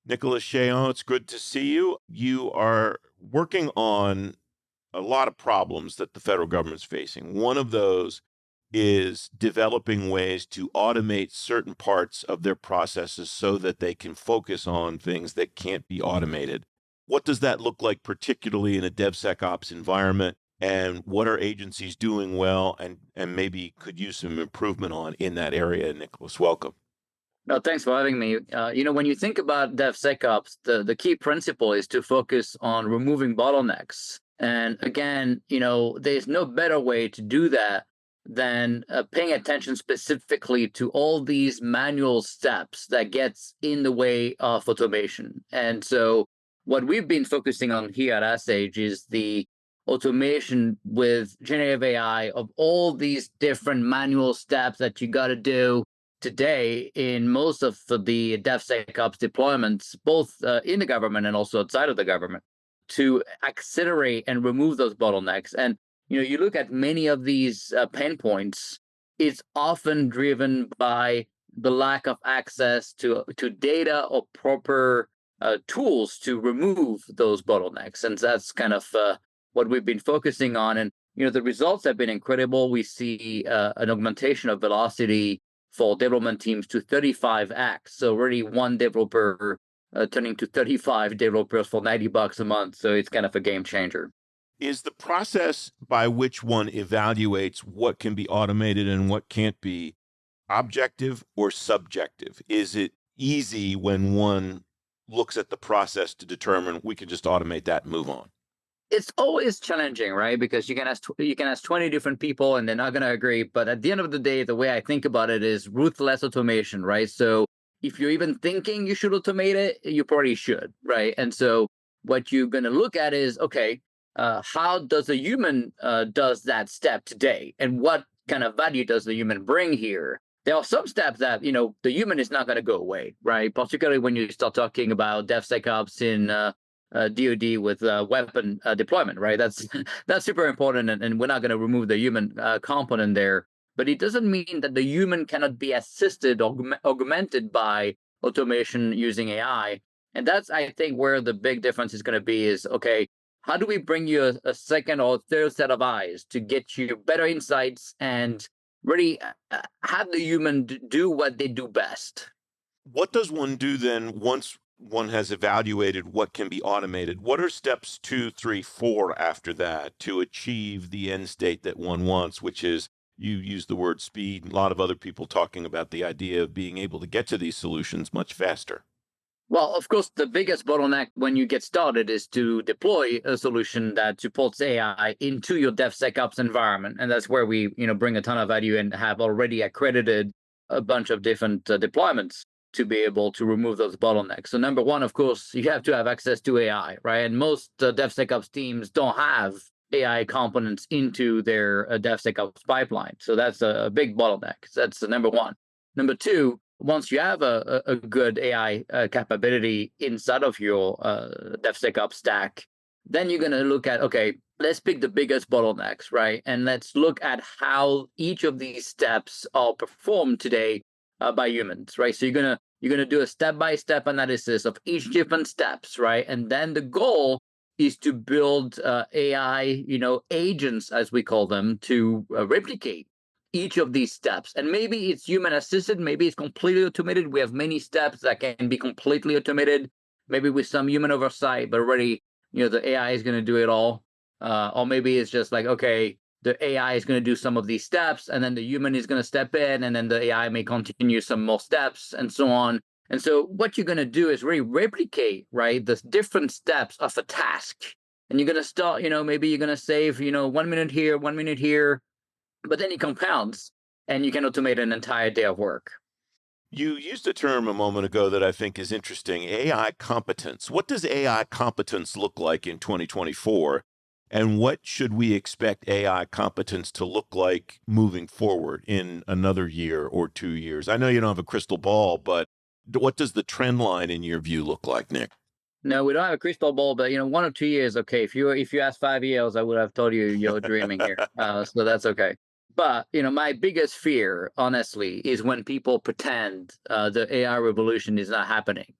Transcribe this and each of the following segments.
Nicolas Chaillan, it's good to see you. You are working on a lot of problems that the federal government's facing. One of those is developing ways to automate certain parts of their processes so that they can focus on things that can't be automated. What does that look like, particularly in a DevSecOps environment? And what are agencies doing well and maybe could use some improvement on in that area? Nicholas, welcome. No, thanks for having me. When you think about DevSecOps, the key principle is to focus on removing bottlenecks. And again, there's no better way to do that than paying attention specifically to all these manual steps that gets in the way of automation. And so what we've been focusing on here at Sage is the automation with generative AI of all these different manual steps that you got to do today in most of the DevSecOps deployments, both in the government and also outside of the government, to accelerate and remove those bottlenecks. And you look at many of these pain points, it's often driven by the lack of access to data or proper tools to remove those bottlenecks. And that's kind of what we've been focusing on. And the results have been incredible. We see an augmentation of velocity for development teams to 35x. So already one developer turning to 35 developers for $90 a month. So it's kind of a game changer. Is the process by which one evaluates what can be automated and what can't be objective or subjective? Is it easy when one looks at the process to determine we can just automate that and move on? It's always challenging, right? Because you can ask 20 different people and they're not going to agree. But at the end of the day, the way I think about it is ruthless automation, right? So if you're even thinking you should automate it, you probably should, right? And so what you're going to look at is, okay, how does a human does that step today, and what kind of value does the human bring here? There are some steps that the human is not going to go away, right? Particularly when you start talking about DevSecOps in DoD with weapon deployment, right? That's that's super important, and we're not going to remove the human component there. But it doesn't mean that the human cannot be assisted or augmented by automation using AI. And that's, I think, where the big difference is going to be is, okay, how do we bring you a second or third set of eyes to get you better insights and really have the human do what they do best? What does one do then once one has evaluated what can be automated? What are steps 2, 3, 4 after that to achieve the end state that one wants, which is, you use the word speed, a lot of other people talking about the idea of being able to get to these solutions much faster? Well, of course, the biggest bottleneck when you get started is to deploy a solution that supports AI into your DevSecOps environment. And that's where we, bring a ton of value and have already accredited a bunch of different deployments to be able to remove those bottlenecks. So number one, of course, you have to have access to AI, right? And most DevSecOps teams don't have AI components into their DevSecOps pipeline. So that's a big bottleneck. That's the number one. Number two, once you have a good AI capability inside of your DevSecOps stack, then you're going to look at, okay, let's pick the biggest bottlenecks, right? And let's look at how each of these steps are performed today by humans, right? So you're gonna do a step-by-step analysis of each different steps, right? And then the goal is to build AI, agents, as we call them, to replicate each of these steps. And maybe it's human assisted, maybe it's completely automated. We have many steps that can be completely automated, maybe with some human oversight, but already, the AI is going to do it all. Or maybe it's just like, okay, the AI is going to do some of these steps, and then the human is going to step in, and then the AI may continue some more steps, and so on. And so what you're going to do is really replicate, right, the different steps of a task. And you're going to start, maybe you're going to save, 1 minute here, 1 minute here, but then it compounds and you can automate an entire day of work. You used a term a moment ago that I think is interesting, AI competence. What does AI competence look like in 2024? And what should we expect AI competence to look like moving forward in another year or 2 years? I know you don't have a crystal ball, but what does the trend line in your view look like, Nick? No, we don't have a crystal ball, but 1 or 2 years, okay. If you asked 5 years, I would have told you you're dreaming here. So that's okay. But my biggest fear, honestly, is when people pretend the AI revolution is not happening.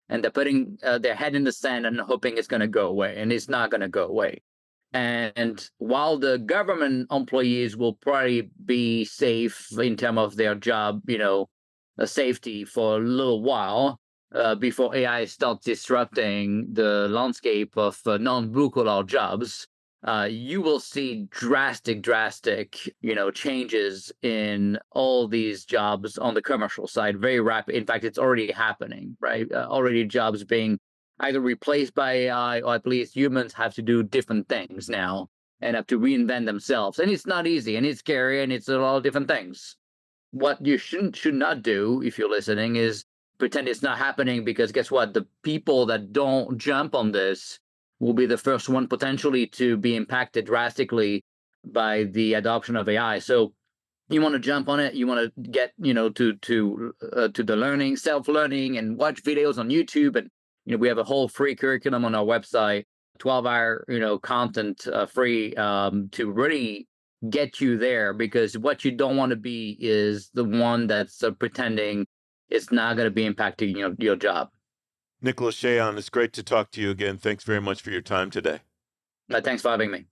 and they're putting their head in the sand and hoping it's going to go away, and it's not going to go away. And while the government employees will probably be safe in terms of their job, safety for a little while, before AI starts disrupting the landscape of non-blue collar jobs, you will see drastic, changes in all these jobs on the commercial side. Very rapid. In fact, it's already happening, right? Already jobs being either replaced by AI, or at least humans have to do different things now and have to reinvent themselves. And it's not easy, and it's scary, and it's a lot of different things. What you should not do, if you're listening, is pretend it's not happening, because guess what? The people that don't jump on this will be the first one potentially to be impacted drastically by the adoption of AI. So you want to jump on it. You want to get to the learning, self-learning, and watch videos on YouTube. And we have a whole free curriculum on our website, 12-hour content, free, to really get you there. Because what you don't want to be is the one that's pretending it's not going to be impacting your job. Nicolas Chaillan, it's great to talk to you again. Thanks very much for your time today. Thanks for having me.